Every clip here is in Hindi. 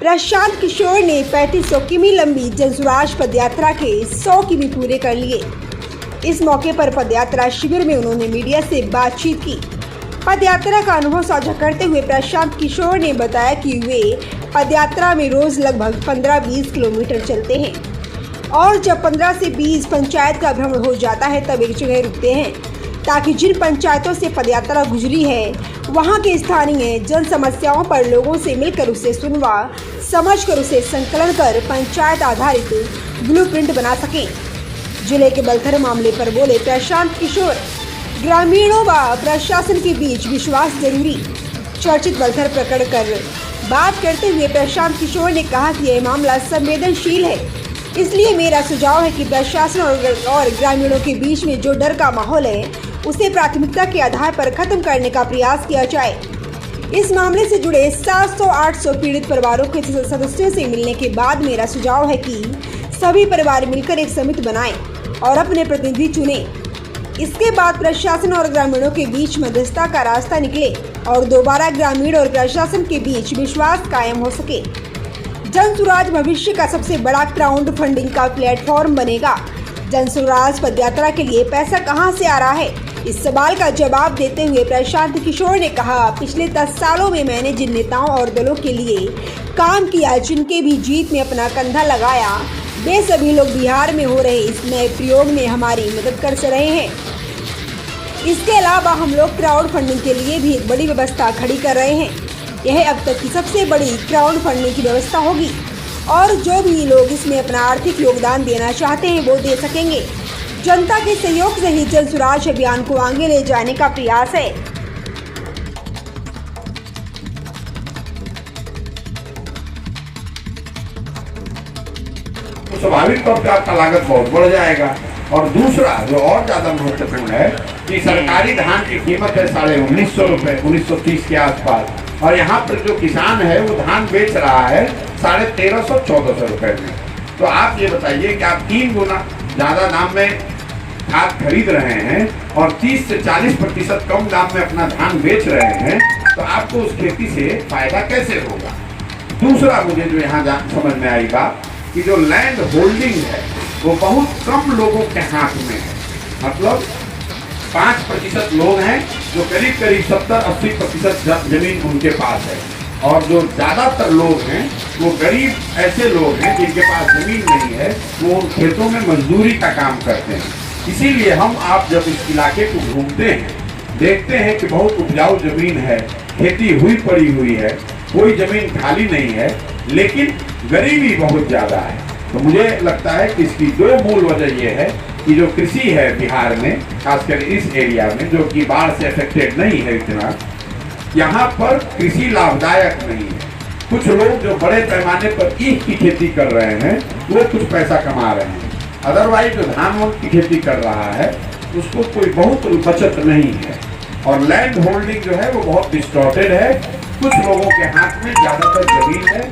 प्रशांत किशोर ने 3500 किमी लंबी जनसुराज पदयात्रा के 100 किमी पूरे कर लिए। इस मौके पर पदयात्रा शिविर में उन्होंने मीडिया से बातचीत की। पदयात्रा का अनुभव साझा करते हुए प्रशांत किशोर ने बताया कि वे पदयात्रा में रोज लगभग 15-20 किलोमीटर चलते हैं और जब 15 से 20 पंचायत का भ्रमण हो जाता है तब एक जगह रुकते हैं ताकि जिन पंचायतों से पदयात्रा गुजरी है वहां के स्थानीय जन समस्याओं पर लोगों से मिलकर उसे सुनवा समझकर उसे संकलन कर पंचायत आधारित ब्लूप्रिंट बना सकें। जिले के बलथर मामले पर बोले प्रशांत किशोर, ग्रामीणों व प्रशासन के बीच विश्वास जरूरी। चर्चित बलथर प्रकट कर बात करते हुए प्रशांत किशोर ने कहा कि यह मामला संवेदनशील है, इसलिए मेरा सुझाव है कि प्रशासन और ग्रामीणों के बीच में जो डर का माहौल है उसे प्राथमिकता के आधार पर खत्म करने का प्रयास किया जाए। इस मामले से जुड़े 700-800 पीड़ित परिवारों के सदस्यों से मिलने के बाद मेरा सुझाव है कि सभी परिवार मिलकर एक समिति बनाएं और अपने प्रतिनिधि चुनें। इसके बाद प्रशासन और ग्रामीणों के बीच मध्यस्थता का रास्ता निकले और दोबारा ग्रामीण और प्रशासन के बीच विश्वास कायम हो सके। जनसुराज भविष्य का सबसे बड़ा क्राउड फंडिंग का प्लेटफॉर्म बनेगा। जनसुराज पदयात्रा के लिए पैसा कहां से आ रहा है, इस सवाल का जवाब देते हुए प्रशांत किशोर ने कहा, पिछले 10 सालों में मैंने जिन नेताओं और दलों के लिए काम किया, जिनके भी जीत में अपना कंधा लगाया, वे सभी लोग बिहार में हो रहे इस नए प्रयोग में हमारी मदद कर रहे हैं। इसके अलावा हम लोग क्राउड फंडिंग के लिए भी एक बड़ी व्यवस्था खड़ी कर रहे हैं। यह अब तक की सबसे बड़ी क्राउड फंडिंग की व्यवस्था होगी और जो भी लोग इसमें अपना आर्थिक योगदान देना चाहते हैं वो दे सकेंगे। जनता के सहयोग से ही जनसुराज अभियान को आगे ले जाने का प्रयास है। तो स्वाभाविक तौर पर आपका लागत बहुत बढ़ जाएगा। और दूसरा जो और ज्यादा महत्वपूर्ण है कि सरकारी धान की कीमत है 1950 रुपए, 1930 के आसपास, और यहाँ पर जो किसान है वो धान बेच रहा है 1350-1400 रुपए में। तो आप ये बताइए कि आप 3 गुना ज्यादा दाम में खाद खरीद रहे हैं और 30 से 40% कम दाम में अपना धान बेच रहे हैं, तो आपको उस खेती से फायदा कैसे होगा। दूसरा मुझे जो यहाँ समझ में आई बात कि जो लैंड होल्डिंग है वो बहुत कम लोगों के हाथ में है। मतलब 5% लोग हैं जो करीब 70-80% जमीन उनके पास है, और जो ज्यादातर लोग हैं वो गरीब ऐसे लोग हैं जिनके पास जमीन नहीं है, वो उन खेतों में मजदूरी का काम करते हैं। इसीलिए आप जब इस इलाके को घूमते हैं देखते हैं कि बहुत उपजाऊ जमीन है, खेती हुई पड़ी हुई है, कोई जमीन खाली नहीं है, लेकिन गरीबी बहुत ज्यादा है। तो मुझे लगता है कि इसकी 2 मूल वजह यह है कि जो कृषि है बिहार में, खासकर इस एरिया में जो कि बाढ़ से अफेक्टेड नहीं है इतना, यहाँ पर कृषि लाभदायक नहीं है। कुछ लोग जो बड़े पैमाने पर ईख की खेती कर रहे हैं वो कुछ पैसा कमा रहे हैं, अदरवाइज जो धान की खेती कर रहा है उसको कोई बहुत बचत नहीं है। और लैंड होल्डिंग जो है वो बहुत डिस्टॉर्टेड है। कुछ लोगों के हाथ में ज्यादातर जमीन है,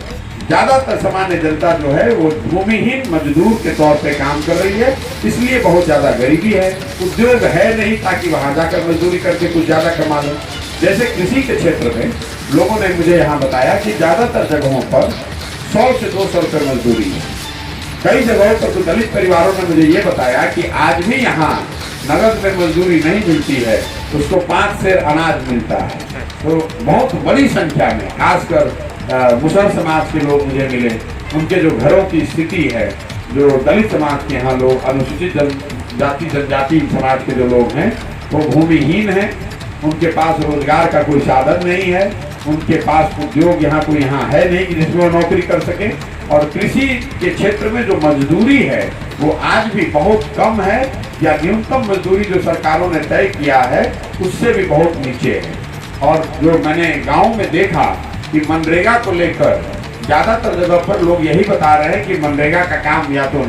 ज्यादातर सामान्य जनता जो है वो भूमिहीन मजदूर के तौर पे काम कर रही है, इसलिए बहुत ज्यादा गरीबी है। उद्योग है नहीं ताकि वहां जाकर मजदूरी करके कुछ ज्यादा कमा लो। जैसे कृषि के क्षेत्र में लोगों ने मुझे यहाँ बताया कि ज्यादातर जगहों पर 100 से 200 रुपये मजदूरी है। कई जगहों पर तो दलित परिवारों ने मुझे ये बताया कि आज भी यहाँ नगद में मजदूरी नहीं मिलती है, उसको 5 सेर अनाज मिलता है। तो बहुत बड़ी संख्या में खासकर मुसहर समाज के लोग मुझे मिले, उनके जो घरों की स्थिति है, जो दलित समाज के यहाँ लोग, अनुसूचित जनजाति समाज के जो लोग हैं वो भूमिहीन हैं, उनके पास रोजगार का कोई साधन नहीं है, उनके पास उद्योग यहाँ कोई है नहीं कि जिसमें वो नौकरी कर सके। और कृषि के क्षेत्र में जो मजदूरी है वो आज भी बहुत कम है, या न्यूनतम मजदूरी जो सरकारों ने तय किया है उससे भी बहुत नीचे है। और जो मैंने गांव में देखा कि मनरेगा को लेकर ज्यादातर जगह पर लोग यही बता रहे हैं कि मनरेगा का काम या तो